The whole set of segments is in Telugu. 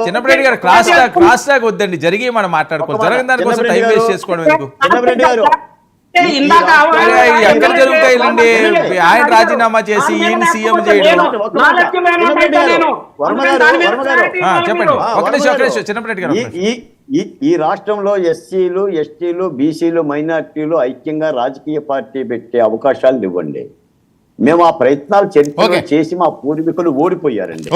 చిన్నప్పటి గారు క్రాస్ టాక్ వద్దండి, జరిగి మనం మాట్లాడుకోవాలి. జరగని దానికోసం టైం వేస్ట్ చేసుకోవడం ఎందుకు? ఎక్కడ జరుగుతాయిలండి? ఆయన రాజీనామా చేసి ఈయన సీఎం చేయడం. చెప్పండి ఒక నిమిషం చిన్నప్పటి గారు. ఈ రాష్ట్రంలో ఎస్సీలు, ఎస్టీలు, బీసీలు, మైనార్టీలు ఐక్యంగా రాజకీయ పార్టీ పెట్టే అవకాశాలు ఇవ్వండి. మేము ఆ ప్రయత్నాలు చరిత్రలో చేసి మా పూర్వీకులు ఓడిపోయారండి.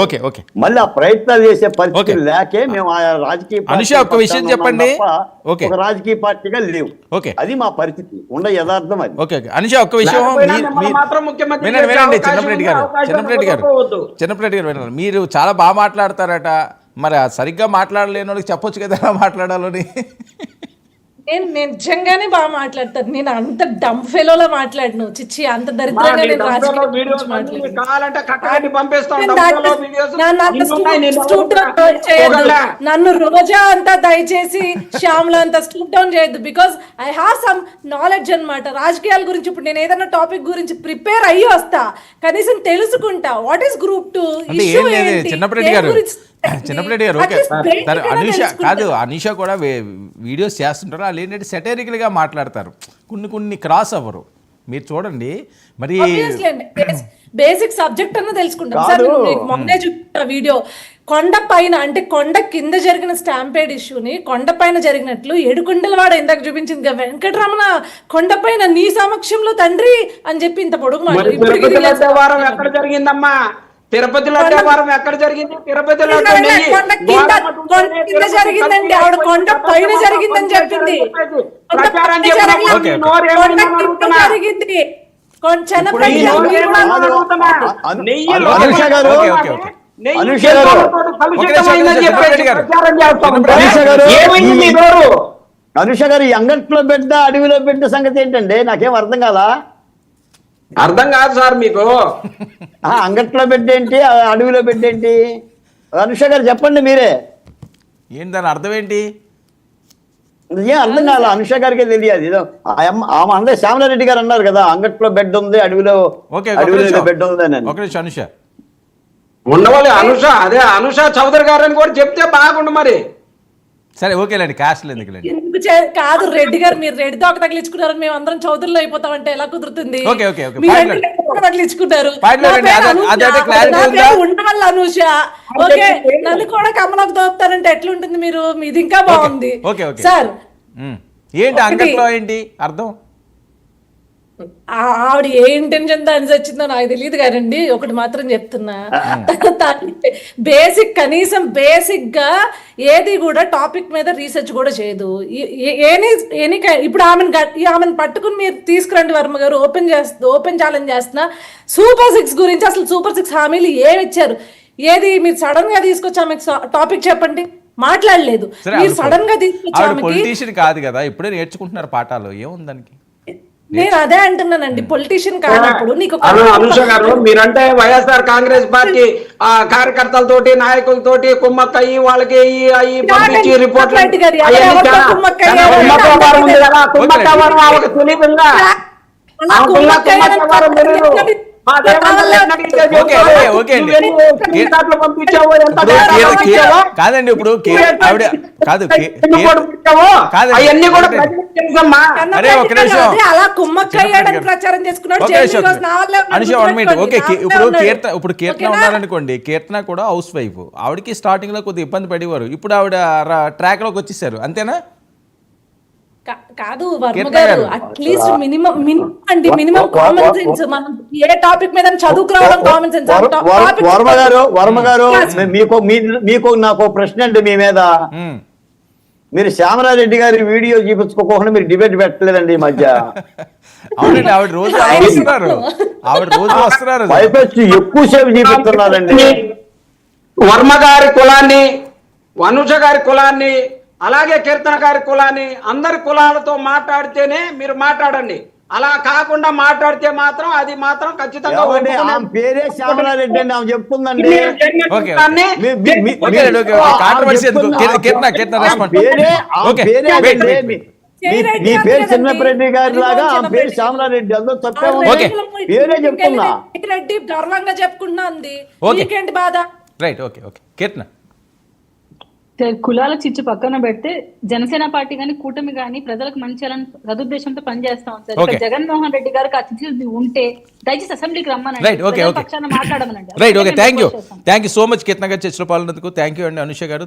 మళ్ళీ ఆ ప్రయత్నాలు చేసే పరిస్థితి లేకే మేము ఆ రాజకీయ ఒక విషయం చెప్పండి, ఒక రాజకీయ పార్టీగా లేవు. అది మా పరిస్థితి ఉండ యథార్థం. అది అనుష ఒక్క విషయం వినండి. చిన్నప్పటి గారు వినండి. మీరు చాలా బాగా మాట్లాడతారట, మరి సరిగ్గా మాట్లాడలేని వాళ్ళకి చెప్పొచ్చు కదా ఎలా మాట్లాడాలని. నేను నిజంగానే బాగా మాట్లాడతాను. నేను అంత డమ్ ఫెలోలా మాట్లాడను. చిచ్చి అంత దరిద్రంగా నేను నన్ను రోజా అంతా దయచేసి శ్యామ్లా అంతా స్టూప్ డౌన్ చేయొద్దు. Because I have some knowledge అనమాట రాజకీయాల గురించి. ఇప్పుడు నేను ఏదైనా టాపిక్ గురించి ప్రిపేర్ అయ్యి వస్తా, కనీసం తెలుసుకుంటా వాట్ ఈస్ గ్రూప్ 2 ఇష్యూ ఏంటి. చిన్నప్పటి గారు ఓకే. అనూష కాదు, అనూష కూడా వీడియోస్ చేస్తుంటారు. వాళ్ళు ఏంటంటే సెటైరికల్గా మాట్లాడతారు, కొన్ని క్రాస్ అవ్వరు. మీరు చూడండి మరి. బేసిక్ సబ్జెక్ట్ అన్న తెలుసుకుంటాం సార్. మొన్నే చూపిన వీడియో కొండ పైన, అంటే కొండ కింద జరిగిన స్టాంపేడ్ ఇష్యూని కొండ పైన జరిగినట్లు ఏడుకొండలవాడ ఇందాక చూపించింది వెంకటరమణ కొండ పైన నీ సమక్షంలో తండ్రి అని చెప్పి ఇంత పొడుగు మాట. ఎక్కడ జరిగిందమ్మా? తిరుపతిలో వారం ఎక్కడ జరిగింది? తిరుపతిలో జరిగిందండి. ఆవిడ కొండ పైన జరిగిందని చెప్పింది. జరిగింది అనుష గారు, అంగట్లో బిడ్డ అడవిలో బిడ్డ సంగతి ఏంటండి? నాకేం అర్థం కాదా? అర్థం కాదు సార్ మీకు. అంగట్లో బిడ్డ ఏంటి, అడవిలో బిడ్డ ఏంటి? అనుష గారు చెప్పండి మీరే. ఏంటి దాని అర్థం ఏంటి? ఏం అర్థం కాదు, అనుష గారికి తెలియదు. ఏదో ఆమె అంటే శ్యామలారెడ్డి గారు అన్నారు కదా, అంగట్లో బెడ్ ఉంది, అడవిలో బెడ్ ఉంది అని. అనుష ఉండవాలి. అదే అనుష చౌదరి గారు అని కూడా చెప్తే బాగుండు మరి. సరే ఓకేలేండి, కాస్ట్ ఎందుకులేండి. కాదు రెడ్డి గారు, మీరు రెడ్డితో ఒక తగిలించుకున్నారు, మేము అందరం చౌదరిలో అయిపోతామంటే ఎలా కుదురుతుంది? తగిలించుకున్నారు ఉండవల్ల అనూష. ఓకే, నన్ను కూడా కమలకు దోపుతారంటే ఎట్లుంటుంది? మీరు ఇది ఇంకా బాగుంది సార్. ఏంటి అంగట్లో ఏంటి అర్థం? ఆవిడ ఏ ఇంటెన్షన్ దాని వచ్చిందో నాకు తెలియదు కానండి. ఒకటి మాత్రం చెప్తున్నా, కనీసం బేసిక్ గా ఏది కూడా టాపిక్ మీద రీసెర్చ్ కూడా చేయదు. ఇప్పుడు ఆమెను పట్టుకుని మీరు తీసుకురండి వర్మ గారు, ఓపెన్ ఛాలెంజ్ చేస్తున్నా. సూపర్ 6 గురించి అసలు సూపర్ 6 హామీలు ఏమి ఇచ్చారు? ఏది మీరు సడన్ గా తీసుకొచ్చి ఆమెకు టాపిక్ చెప్పండి, మాట్లాడలేదు. మీరు సడన్ గా తీసుకొచ్చి కాదు కదా, ఇప్పుడే నేర్చుకుంటున్నారు పాఠాలు, ఏముంది దానికి? నేను అదే అంటున్నానండి, పొలిటీషియన్ కానప్పుడు నీకు. అనుష గారు, మీరంటే వైఎస్ఆర్ కాంగ్రెస్ పార్టీ కార్యకర్తలతోటి నాయకులతోటి కుమ్మక్కయ్యి వాళ్ళకి పంపించి రిపోర్ట్ కాదండి. ఇప్పుడు ఇప్పుడు కీర్తన ఉన్నారనుకోండి, కీర్తన కూడా హౌస్ వైఫ్. ఆవిడకి స్టార్టింగ్ లో కొద్దిగా ఇబ్బంది పడేవారు, ఇప్పుడు ఆవిడ ట్రాక్ లోకి వచ్చేసారు, అంతేనా? కాదు వర్మ గారు, అట్లీస్ట్ మినిమం కామన్ సెన్స్. మనం ఏ టాపిక్ మీద చదువుకురావడం కామన్ సెన్స్. వర్మ గారు, మీకు నాకు ప్రశ్న అండి మీ మీద. మీరు శ్యామలారెడ్డి గారి వీడియో చూపించుకోకుండా మీరు డిబేట్ పెట్టలేదండి ఈ మధ్య. అవునండి, ఆవిడ రోజు వస్తున్నారు, ఎక్కువసేపు చూపిస్తున్నారండి. వర్మ గారి కులాన్ని, అనుష గారి కులాన్ని, అలాగే కీర్తన గారి కులాన్ని, అందరి కులాలతో మాట్లాడితేనే మీరు మాట్లాడండి. అలా కాకుండా మాట్లాడితే మాత్రం అది మాత్రం ఖచ్చితంగా పేరే శ్యామలారెడ్డి అండి ఆమె చెప్తుందండి. మీ పేరు చిన్నప్పరెడ్డి గారి లాగా ఆ పేరు శ్యామలారెడ్డి, అందరూ తప్పే పేరే చెప్తున్నా. రెడ్డి గర్వంగా చెప్పుకుంటున్నా ఉంది, బాధ. Right, okay okay. కీర్తన కులాల చిచ్చు పక్కన పెడితే జనసేన పార్టీ గాని కూటమి గాని ప్రజలకు మంచి చేయాలని సదుద్దేశంతో పనిచేస్తాం సార్. Okay. ఇక్కడ జగన్మోహన్ రెడ్డి గారికి ఆ చిచ్చు ఉంటే దయచేసి అసెంబ్లీకి రమ్మనండి. రైట్ ఓకే ప్రజల ఓకే పక్షాన మాట్లాడమనండి. రైట్ ఓకే మేము థ్యాంక్ యూ propose చేస్తాం. సో మచ్ కిరణ్ గారు చర్చలో పాల్గొన్నందుకు థ్యాంక్ యూ అండి అనుష గారు.